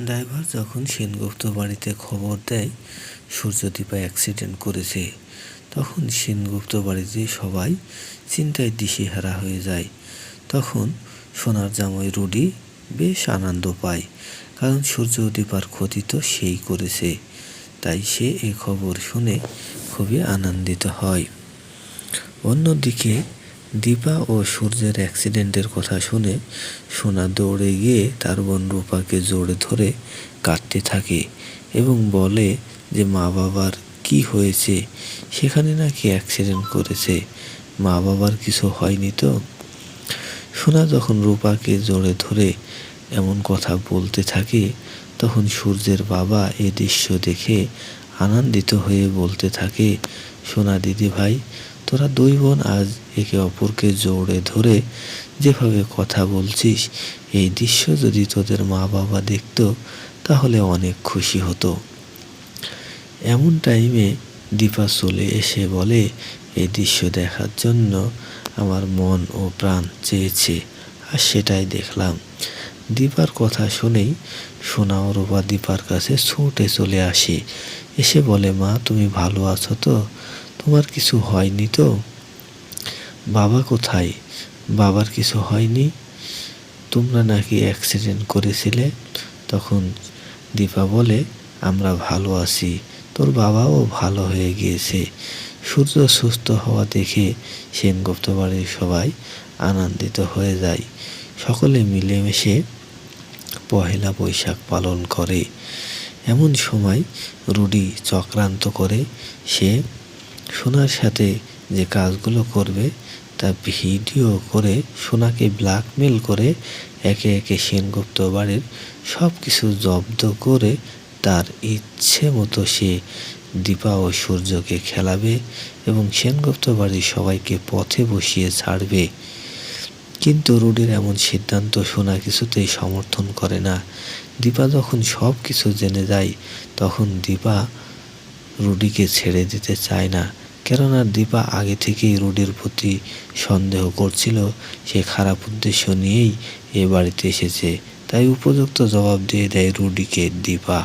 Driver যখন সেনগুপ্ত বাড়িতে খবর দেয় সূর্যদীপা অ্যাক্সিডেন্ট করেছে, তখন সেনগুপ্ত বাড়িতে সবাই চিন্তায় দিশেহারা হয়ে যায়। তখন সোনার জামাই রুডি বেশ আনন্দ পায়, কারণ সূর্যদীপার ক্ষতি তো সেই করেছে। তাই সে এ খবর শুনে খুবই আনন্দিত হয়। অন্যদিকে দীপা ও সূর্যের অ্যাক্সিডেন্টের কথা শুনে সোনা দৌড়ে গিয়ে তার বোন রূপাকে জোরে ধরে কাঁদতে থাকে এবং বলে যে মা বাবার কি হয়েছে, সেখানে নাকি অ্যাক্সিডেন্ট করেছে, মা বাবার কিছু হয়নি তো। সোনা যখন রূপাকে জোরে ধরে এমন কথা বলতে থাকে, তখন সূর্যের বাবা এ দৃশ্য দেখে আনন্দিত হয়ে বলতে থাকে, সোনা দিদি ভাই, তোরা দুই বোন আজ একে অপরকে জোরে ধরে যেভাবে কথা বলছিস, এই দৃশ্য যদি তোদের মা বাবা দেখত তাহলে অনেক খুশি হতো। এমন টাইমে দীপা চলে এসে বলে, এই দৃশ্য দেখার জন্য আমার মন ও প্রাণ চেয়েছে, আর সেটাই দেখলাম। দীপার কথা শুনেই সোনা ও রূপা দীপার কাছে ছুটে চলে আসে, এসে বলে, মা তুমি ভালো আছো তো, তোমার কিছু হয়নি তো, বাবা কোথায়, বাবার কিছু হয়নি, তোমরা নাকি অ্যাক্সিডেন্ট করেছিলে। তখন দীপা বলে, আমরা ভালো আছি, তোর বাবাও ভালো হয়ে গিয়েছে। সূর্য সুস্থ হওয়া দেখে সেনগুপ্ত বাড়ির সবাই আনন্দিত হয়ে যায়। সকলে মিলেমিশে পহেলা বৈশাখ পালন করে। এমন সময় রুডি চক্রান্ত করে, সে সোনার সাথে যে কাজগুলো করবে তা ভিডিও করে সোনাকে ব্ল্যাকমেল করে একে একে সেনগুপ্ত বাড়ির সব কিছু জব্দ করে তার ইচ্ছে মতো সে দীপা ও সূর্যকে খেলাবে এবং সেনগুপ্ত বাড়ির সবাইকে পথে বসিয়ে ছাড়বে। কিন্তু রুডির এমন সিদ্ধান্ত সোনা কিছুতেই সমর্থন করে না। দীপা যখন সব কিছু জেনে যায়, তখন দীপা রুডিকে ছেড়ে দিতে চায় না, কেননা দীপা আগে থেকেই রুডির প্রতি সন্দেহ করছিল, সে খারাপ উদ্দেশ্য নিয়েই এ বাড়িতে এসেছে। তাই উপযুক্ত জবাব দিয়ে দেয় রুডিকে দীপা।